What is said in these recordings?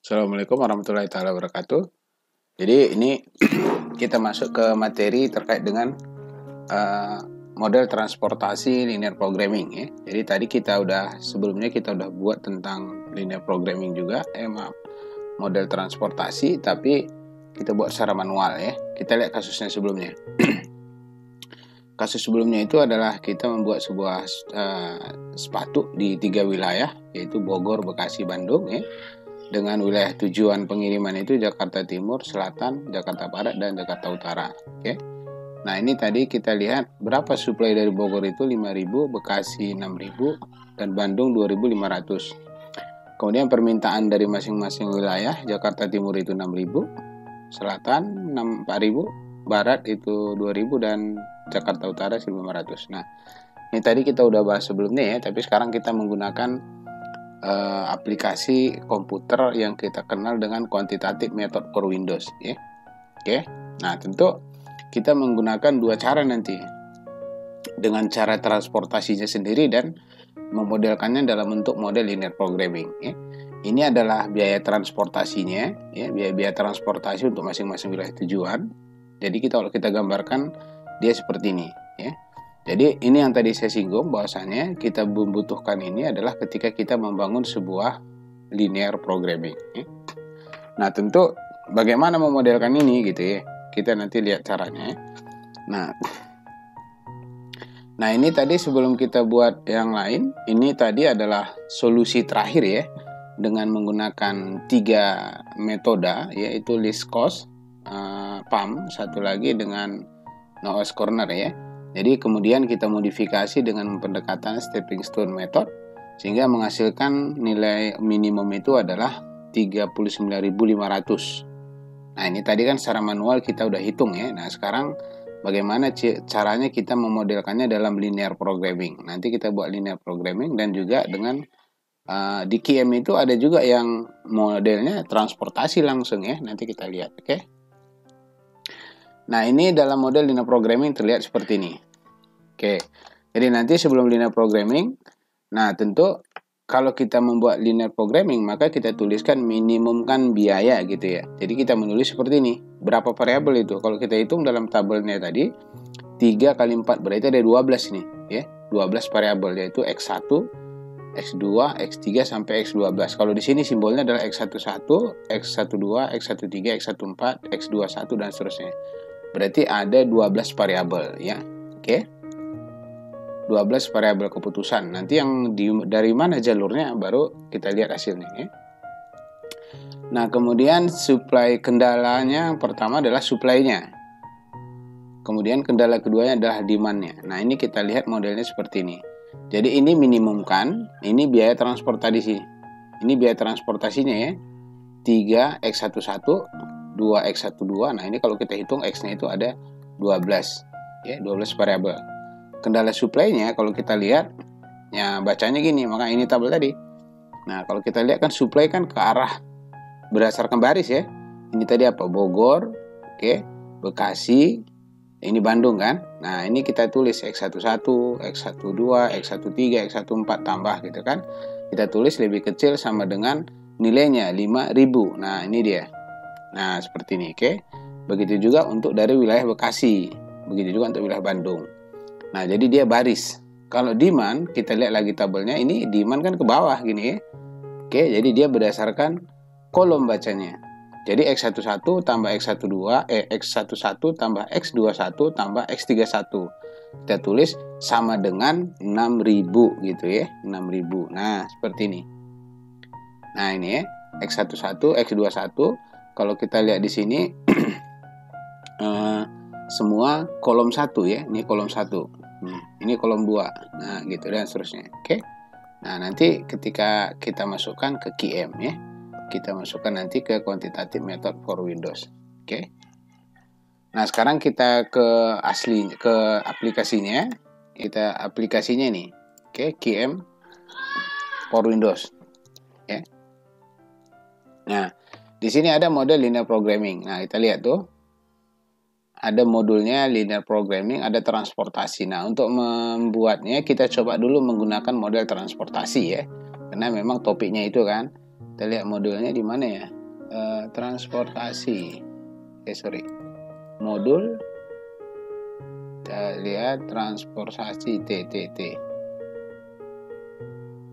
Assalamualaikum warahmatullahi taala wabarakatuh. Jadi ini kita masuk ke materi terkait dengan model transportasi linear programming ya. Jadi tadi sebelumnya kita udah buat tentang linear programming juga, model transportasi, tapi kita buat secara manual ya. Kita lihat kasusnya sebelumnya. Kasus sebelumnya itu adalah kita membuat sebuah sepatu di 3 wilayah, yaitu Bogor, Bekasi, Bandung ya. Dengan wilayah tujuan pengiriman itu Jakarta Timur, Selatan, Jakarta Barat, dan Jakarta Utara. Oke. Nah ini tadi kita lihat berapa suplai dari Bogor itu 5.000, Bekasi 6.000, dan Bandung 2.500. Kemudian permintaan dari masing-masing wilayah, Jakarta Timur itu 6.000, Selatan 4.000, Barat itu 2.000, dan Jakarta Utara 1.500. Nah ini tadi kita udah bahas sebelumnya ya, tapi sekarang kita menggunakan aplikasi komputer yang kita kenal dengan quantitative method for Windows ya. Oke. Nah, tentu kita menggunakan dua cara nanti. Dengan cara transportasinya sendiri dan memodelkannya dalam bentuk model linear programming ya. Ini adalah biaya transportasinya ya, biaya transportasi untuk masing-masing wilayah tujuan. Jadi kalau kita gambarkan dia seperti ini ya. Jadi ini yang tadi saya singgung, bahwasannya kita membutuhkan ini adalah ketika kita membangun sebuah linear programming ya. Nah tentu bagaimana memodelkan ini gitu ya, kita nanti lihat caranya. Nah ini tadi sebelum kita buat yang lain, ini tadi adalah solusi terakhir ya, dengan menggunakan 3 metode, yaitu least cost, PAM, satu lagi dengan NOS corner ya. Jadi kemudian kita modifikasi dengan pendekatan stepping stone method sehingga menghasilkan nilai minimum itu adalah 39.500. Nah ini tadi kan secara manual kita udah hitung ya. Nah sekarang bagaimana caranya kita memodelkannya dalam linear programming. Nanti kita buat linear programming dan juga dengan di QM itu ada juga yang modelnya transportasi langsung ya. Nanti kita lihat, oke? Nah ini dalam model linear programming terlihat seperti ini. Oke, jadi nanti sebelum linear programming, nah tentu kalau kita membuat linear programming maka kita tuliskan minimumkan biaya gitu ya. Jadi kita menulis seperti ini. Berapa variabel itu? Kalau kita hitung dalam tabelnya tadi 3 kali 4 berarti ada 12 nih ya. 12 variabel yaitu X1, X2, X3 sampai X12. Kalau di sini simbolnya adalah X11, X12, X13, X14, X21 dan seterusnya. Berarti ada 12 variabel ya. Oke. 12 variabel keputusan. Nanti yang dari mana jalurnya baru kita lihat hasilnya ya. Nah, kemudian supply kendalanya pertama adalah supply-nya. Kemudian kendala keduanya adalah demand-nya. Nah, ini kita lihat modelnya seperti ini. Jadi ini minimumkan, ini biaya transportasi. Ini biaya transportasinya ya. 3X11, 2X12. Nah, ini kalau kita hitung X-nya itu ada 12 ya, 12 variabel. Kendala supply-nya kalau kita lihat ya bacanya gini, maka ini tabel tadi. Nah, kalau kita lihat kan supply kan ke arah berdasarkan baris ya. Ini tadi apa? Bogor, oke, Bekasi, ini Bandung kan. Nah, ini kita tulis X11, X12, X13, X14 tambah gitu kan. Kita tulis lebih kecil sama dengan nilainya 5.000. Nah, ini dia. Nah, seperti ini, oke. Begitu juga untuk dari wilayah Bekasi. Begitu juga untuk wilayah Bandung. Nah, jadi dia baris. Kalau demand, kita lihat lagi tabelnya, ini demand kan ke bawah gini ya. Oke, jadi dia berdasarkan kolom bacanya. Jadi X11 tambah X12, X11 tambah X21 tambah X31. Kita tulis sama dengan 6.000 gitu ya, 6.000. Nah, seperti ini. Nah, ini ya, X11, X21. Kalau kita lihat di sini semua kolom 1 ya, ini kolom 1. Ini kolom 2. Nah, gitu dan seterusnya. Oke. Nah, nanti ketika kita masukkan ke QM ya. Kita masukkan nanti ke quantitative method for Windows. Oke. Nah, sekarang kita ke aplikasinya. Kita aplikasinya nih. Oke, QM for Windows. Oke. Nah, di sini ada model linear programming. Nah, kita lihat tuh. Ada modulnya linear programming, ada transportasi. Nah, untuk membuatnya kita coba dulu menggunakan model transportasi ya. Karena memang topiknya itu kan. Kita lihat modulnya di mana ya? Transportasi. Modul. Kita lihat transportasi TTT.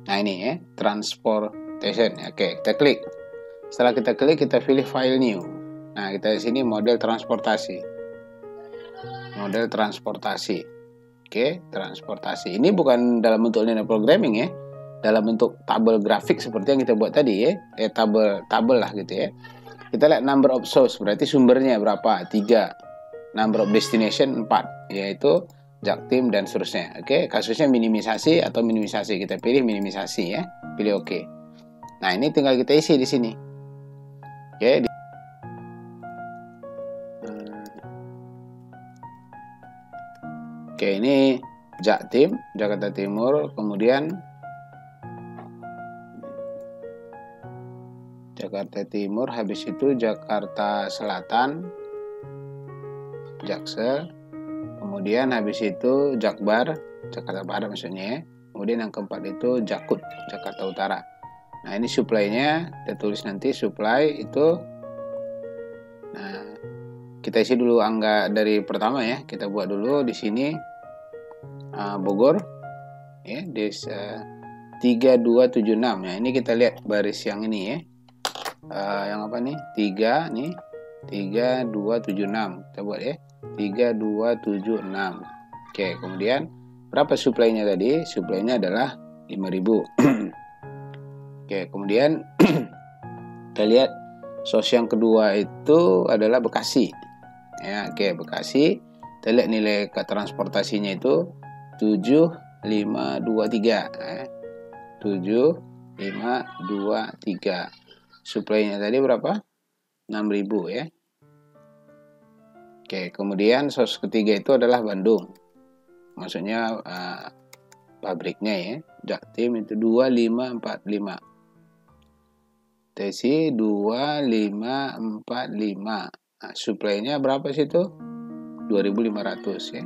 Nah ini ya, transportation. Oke, kita klik. Setelah kita klik, kita pilih file new. Nah, kita di sini model transportasi. Model transportasi. Oke, transportasi. Ini bukan dalam bentuk linear programming ya. Dalam bentuk tabel grafik seperti yang kita buat tadi ya. Tabel lah gitu ya. Kita lihat number of source, berarti sumbernya berapa? 3. Number of destination 4, yaitu Jaktim dan seterusnya. Oke, kasusnya minimisasi atau minimisasi. Kita pilih minimisasi ya. Pilih oke. Nah, ini tinggal kita isi di sini. Oke. Oke, ini Jaktim, Jakarta Timur, kemudian Jakarta Timur, habis itu Jakarta Selatan, Jaksel, kemudian habis itu Jakbar, Jakarta Barat maksudnya ya. Kemudian yang keempat itu Jakut, Jakarta Utara. Nah, ini supply-nya, kita tulis nanti supply itu. Nah, kita isi dulu angka dari pertama ya. Kita buat dulu di sini Bogor ya, des 3276. Nah, ini kita lihat baris yang ini ya. Yang apa nih? 3 nih. 3276. Kita buat ya. 3276. Oke, kemudian berapa supply-nya tadi? Supply-nya adalah 5000. Oke, kemudian kita lihat source yang kedua itu adalah Bekasi. Ya, oke, Bekasi. Kita lihat nilai ke transportasinya itu 7523. 7523. Supply-nya tadi berapa? 6000 ya. Oke, kemudian source ketiga itu adalah Bandung. Maksudnya pabriknya ya. Jaktim itu 2545. Tesi 2545. Nah, supply-nya berapa sih itu? 2500 ya.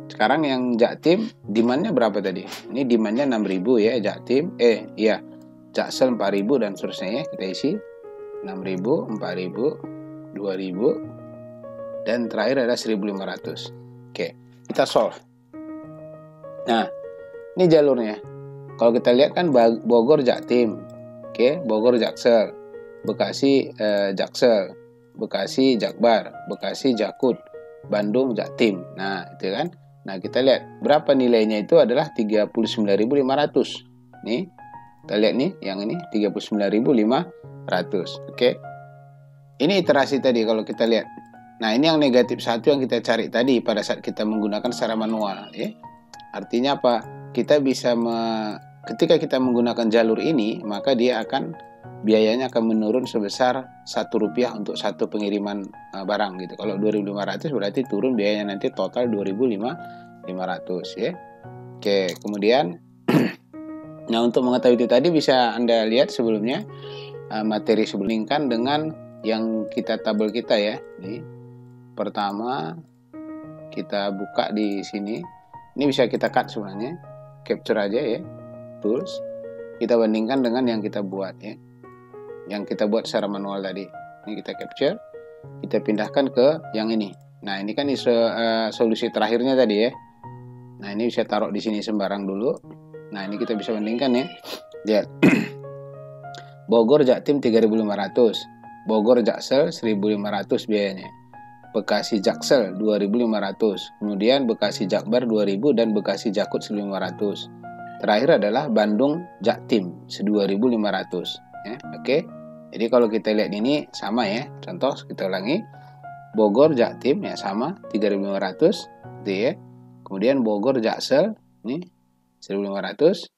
Sekarang yang Jaktim demand-nya berapa tadi? Ini demand-nya 6000 ya, Jaktim. Iya. Jaksel 4000 dan seterusnya ya. Kita isi 6000, 4000, 2000 dan terakhir ada 1500. Oke, kita solve. Nah, ini jalurnya. Kalau kita lihat kan Bogor Jaktim. Oke, Bogor Jaksel, Bekasi Jaksel, Bekasi Jakbar, Bekasi Jakut, Bandung Jaktim. Nah, itu kan. Nah, kita lihat berapa nilainya itu adalah 39.500. Nih. Kita lihat nih, yang ini 39.500. Oke. Ini iterasi tadi kalau kita lihat. Nah, ini yang negatif 1 yang kita cari tadi pada saat kita menggunakan secara manual ya. Artinya apa? Kita bisa ketika kita menggunakan jalur ini, maka dia akan biayanya akan menurun sebesar Rp1 untuk satu pengiriman barang gitu. Kalau 2.500 berarti turun biayanya nanti total 2.500 ya. Oke, kemudian nah, untuk mengetahui itu tadi bisa Anda lihat sebelumnya materi sebelumnya dengan yang kita tabel kita ya. Ini pertama kita buka di sini. Ini bisa kita cut sebenarnya. Capture aja ya. Tools. Kita bandingkan dengan yang kita buat ya. Yang kita buat secara manual tadi. Ini kita capture. Kita pindahkan ke yang ini. Nah, ini kan solusi terakhirnya tadi ya. Nah, ini bisa taruh di sini sembarang dulu. Nah, ini kita bisa bandingkan ya. Lihat. Bogor Jaktim 3.500. Bogor Jaksel 1.500 biayanya. Bekasi Jaksel 2.500. Kemudian Bekasi Jakbar 2.000 dan Bekasi Jakut 1.500. Terakhir adalah Bandung Jaktim 2.500 ya. Oke. Jadi kalau kita lihat ini sama ya. Contoh kita ulangi. Bogor Jaktim ya sama 3.500 gitu ya. Kemudian Bogor Jaksel ini 1.500.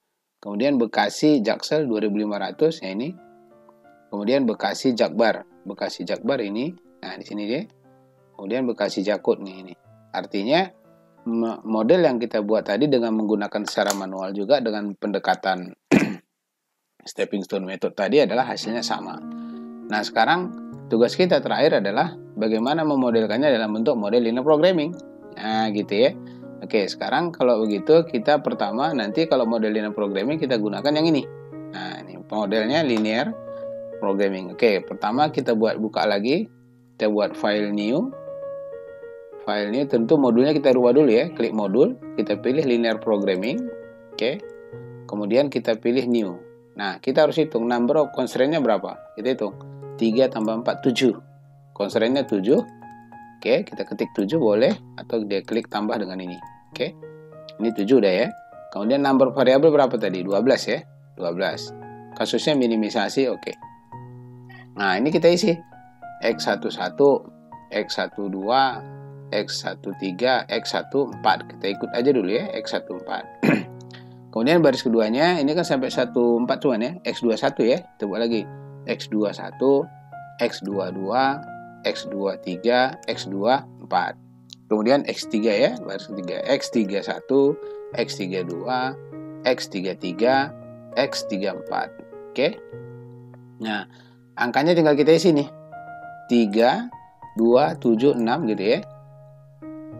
Kemudian Bekasi Jaksel 2.500 ya ini. Kemudian Bekasi Jakbar. Bekasi Jakbar ini. Nah, di sini dia. Kemudian Bekasi Jakut nih ini. Artinya model yang kita buat tadi dengan menggunakan secara manual juga dengan pendekatan stepping stone method tadi adalah hasilnya sama. Nah, sekarang tugas kita terakhir adalah bagaimana memodelkannya dalam bentuk model linear programming. Nah, gitu ya. Oke, sekarang kalau begitu kita pertama nanti kalau model linear programming kita gunakan yang ini. Nah, ini modelnya linear programming. Oke, pertama kita buka lagi. Kita buat file new. File new tentu modulnya kita rubah dulu ya. Klik modul, kita pilih linear programming. Oke. Kemudian kita pilih new. Nah, kita harus hitung number of constraint-nya berapa. Kita hitung. 3 tambah 4, 7. Constraint-nya 7. Oke, kita ketik 7 boleh. Atau dia klik tambah dengan ini. Oke. Ini 7 udah ya. Kemudian number variabel berapa tadi? 12 ya. 12. Kasusnya minimisasi, oke. Nah, ini kita isi. X11, X12, X13, X14. Kita ikut aja dulu ya, X14. Kemudian baris keduanya, ini kan sampai 14 cuman ya. X21 ya. Kita buat lagi. X21, X22, X23, X24. Kemudian X3 ya, baris ketiga. X31, X32, X33, X34. Oke. Nah, angkanya tinggal kita isi nih. 3, 2, 7, 6 gitu ya.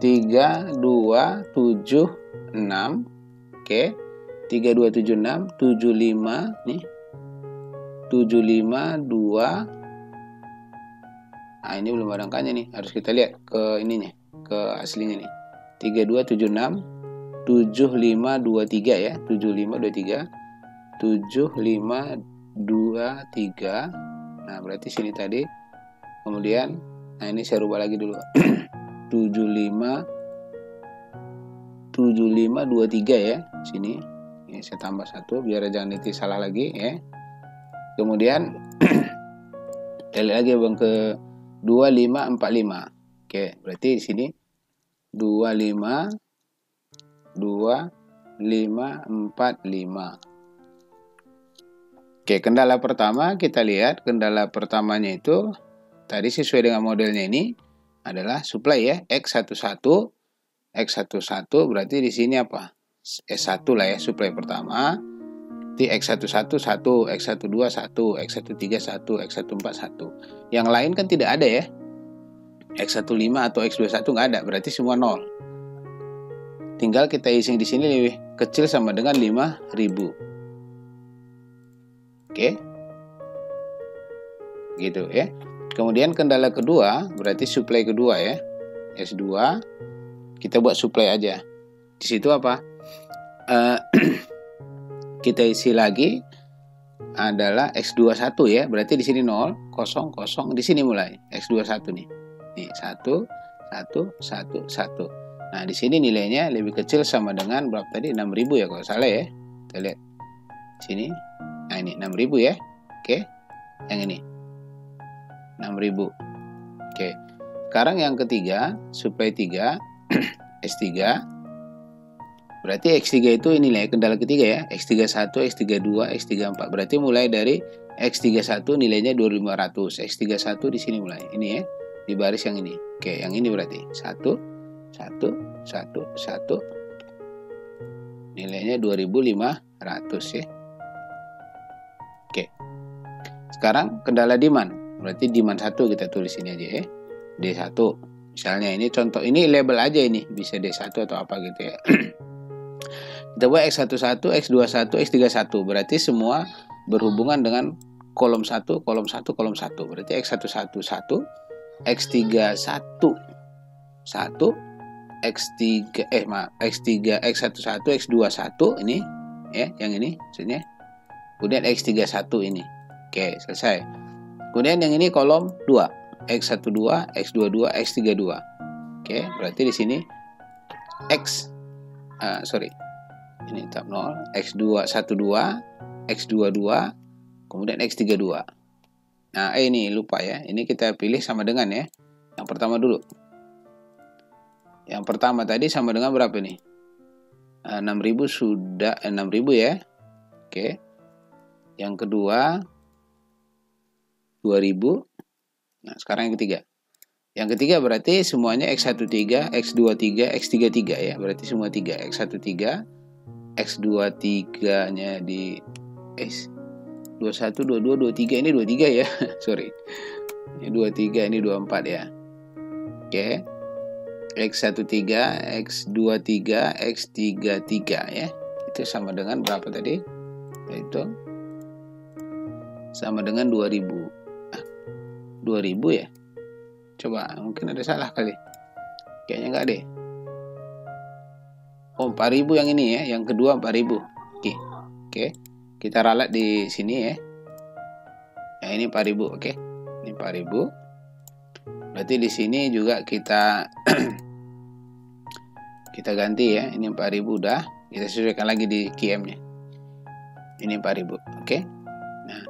3, 2, 7, 6. Oke. 3, 2, 7, 6, 75 nih. 75, 2. Nah, ini belum ada angkanya nih. Harus kita lihat ke ininya, ke aslinya nih. 3, 2, 7, 6. 7523 ya, 7523, 7523. Nah, berarti sini tadi. Kemudian, nah ini saya rubah lagi dulu. 7523 ya, sini. Ini saya tambah 1 biar jangan nanti salah lagi ya. Kemudian kita lihat lagi Bang ke 2545. Oke, berarti di sini 2545. Oke, kendala pertama kita lihat. Kendala pertamanya itu tadi sesuai dengan modelnya ini adalah supply ya. X11 berarti di sini apa? S1 lah ya, supply pertama. Di X11 1, X12 1, X13 1, X14 1. Yang lain kan tidak ada ya. X15 atau X21 nggak ada, berarti semua 0. Tinggal kita isi di sini lebih kecil sama dengan 5000. Oke. Gitu ya. Kemudian kendala kedua berarti supply kedua ya. S2 kita buat supply aja. Di situ apa? Kita isi lagi adalah X21 ya. Berarti di sini 0, 0, 0. Di sini mulai X21 nih. Nih 1, 1, 1, 1. Nah, di sini nilainya lebih kecil sama dengan berapa tadi? 6000 ya kalau salah ya. Kita lihat sini. Nah, ini 6000 ya. Oke. Yang ini 6000. Oke. Sekarang yang ketiga, supply 3 S3. Berarti X3 itu nilai kendala ketiga ya. X31, X32, X34. Berarti mulai dari X31 nilainya 2500. X31 di sini mulai. Ini ya. Di baris yang ini. Oke, yang ini berarti 1 1, 1, 1. Nilainya 2500 ya. Oke. Sekarang kendala demand. Berarti demand 1 kita tulis ini aja ya. D1. Misalnya ini contoh, ini label aja ini. Bisa D1 atau apa gitu ya. Kita buat X11, X21, X31. Berarti semua berhubungan dengan kolom 1, kolom 1, kolom 1. Berarti X11 1, X31 1, X3 X11 X21 ini ya, yang ini maksudnya. Kemudian X31 ini. Oke, selesai. Kemudian yang ini kolom 2, X12, X22, X32. Oke, berarti di sini ini tab 0, X212, X22, kemudian X32. Nah, ini lupa ya. Ini kita pilih sama dengan ya. Yang pertama dulu. Yang pertama tadi sama dengan berapa nih? 6000 sudah 6000 ya. Oke. Yang kedua 2000. Nah, sekarang yang ketiga. Yang ketiga berarti semuanya X13, X23, X33 ya. Berarti semua 3. X13, X23-nya di X21, 22, 23 ini 23 ya. Sorry. Ini 23, ini 24 ya. Oke. X13, X23, X33 ya. Itu sama dengan berapa tadi? Itu sama dengan 2000. 2000 ya? Coba, mungkin ada salah kali. Kayaknya enggak deh. Oh, 4000 yang ini ya, yang kedua 4000. Oke. Kita ralat di sini ya. Nah, ini 4000, oke. Ini 4000. Berarti di sini juga kita kita ganti ya. Ini 4000 udah. Kita sesuaikan lagi di QM-nya. Ini 4000, oke. Nah,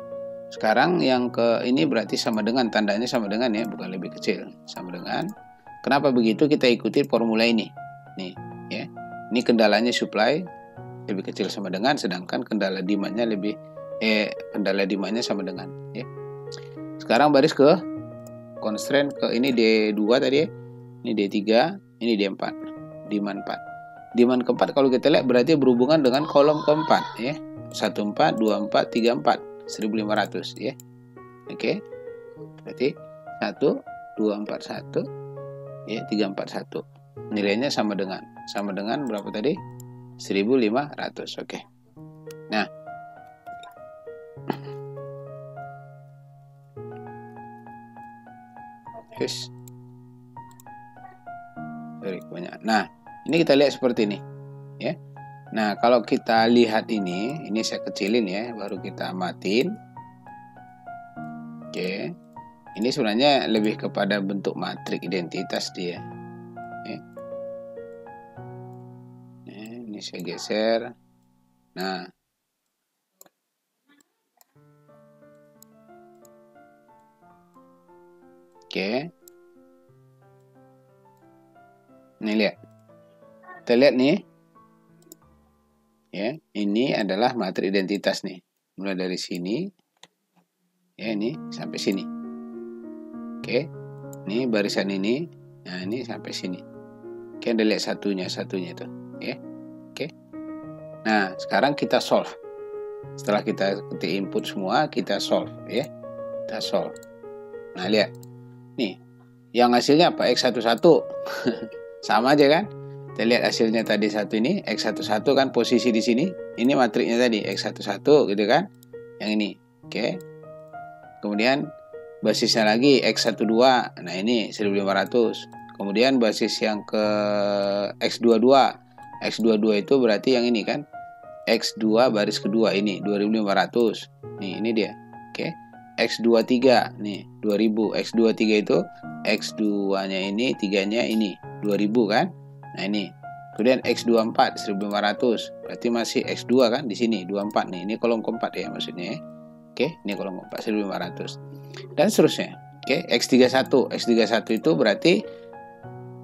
sekarang yang ke ini berarti sama dengan, tandanya sama dengan ya, bukan lebih kecil. Sama dengan. Kenapa begitu? Kita ikuti formula ini. Nih, ya. Ini kendalanya supply lebih kecil sama dengan, sedangkan kendala demand-nya kendala demand-nya sama dengan, ya. Sekarang baris ke constraint ke ini D2 tadi ya. Ini D3, ini D4. Demand 4. Demand keempat kalau kita lihat berarti berhubungan dengan kolom keempat ya. 14, 24, 34, 1500 ya. Oke. Berarti 1, 241 ya, 341. Nilainya sama dengan berapa tadi? 1500. Oke. Nah, yes. Banyak. Nah, ini kita lihat seperti ini ya. Nah, kalau kita lihat ini saya kecilin ya, baru kita matiin. Oke. Ini sebenarnya lebih kepada bentuk matrik identitas dia. Ya. Ini saya geser. Nah. Oke. Nih lihat. Kita lihat nih. Ya, ini adalah matrik identitas nih. Mulai dari sini. Ya, ini sampai sini. Oke. Ini barisan ini. Nah, ini sampai sini. Oke, Anda lihat satunya tuh. Ya. Oke. Nah, sekarang kita solve. Setelah kita ketik input semua, kita solve ya. Kita solve. Nah, lihat. Nih, yang hasilnya apa? X11. Sama aja kan? Kita lihat hasilnya tadi satu ini, X11 kan posisi di sini. Ini matriknya tadi, X11 gitu kan. Yang ini, oke. Kemudian basisnya lagi X12. Nah, ini 1500. Kemudian basis yang ke X22. X22 itu berarti yang ini kan. X2 baris kedua ini 2500. Nih, ini dia. Oke. X23 nih 2000. X23 itu X2-nya ini, 3-nya ini 2000 kan? Nah, ini. Kemudian X24 1500. Berarti masih X2 kan di sini 24 nih. Ini kolom keempat ya maksudnya. Oke, ini kolom keempat 1500. Dan seterusnya. Oke, X31. X31 itu berarti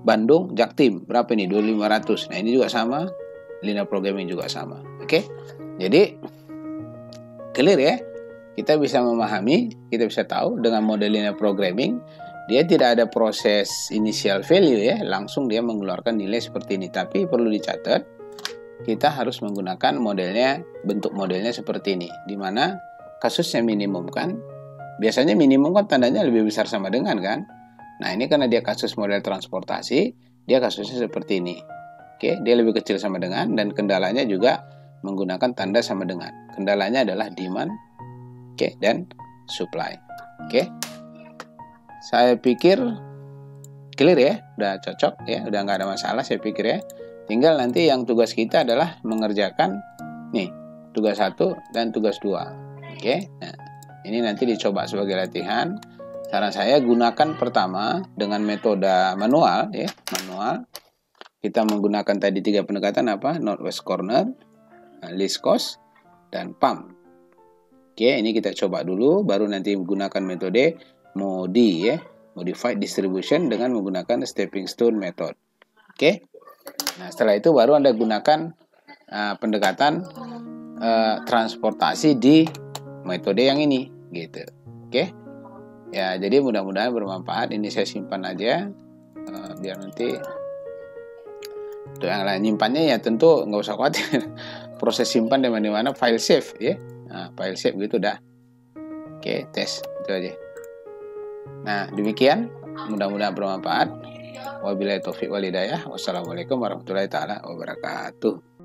Bandung Jaktim. Berapa ini? 2500. Nah, ini juga sama. Linear programming juga sama. Oke. Jadi clear ya. Kita bisa memahami, kita bisa tahu dengan model linear programming, dia tidak ada proses initial value ya, langsung dia mengeluarkan nilai seperti ini. Tapi perlu dicatat, kita harus menggunakan modelnya, bentuk modelnya seperti ini, di mana kasusnya minimum kan, biasanya minimum kan tandanya lebih besar sama dengan kan. Nah, ini karena dia kasus model transportasi, dia kasusnya seperti ini. Oke, dia lebih kecil sama dengan, dan kendalanya juga menggunakan tanda sama dengan. Kendalanya adalah demand, oke, dan supply. Oke. Saya pikir clear ya, udah cocok ya, udah nggak ada masalah saya pikir ya. Tinggal nanti yang tugas kita adalah mengerjakan nih, tugas 1 dan tugas 2. Oke. Nah, ini nanti dicoba sebagai latihan. Saran saya gunakan pertama dengan metode manual ya, manual. Kita menggunakan tadi 3 pendekatan apa? Northwest corner, least cost, dan pump. Oke, ini kita coba dulu, baru nanti menggunakan metode MODI ya, Modified Distribution dengan menggunakan Stepping Stone Method. Oke, nah setelah itu baru Anda gunakan pendekatan transportasi di metode yang ini, gitu. Oke, ya jadi mudah-mudahan bermanfaat. Ini saya simpan aja, biar nanti untuk yang lain nyimpannya ya tentu nggak usah khawatir. Proses simpan di mana-mana, file save ya. Nah, file save gitu dah. Oke, tes itu aja. Nah, demikian, mudah-mudahan bermanfaat. Wabillahi taufiq wal hidayah. Wassalamualaikum warahmatullahi taala wabarakatuh.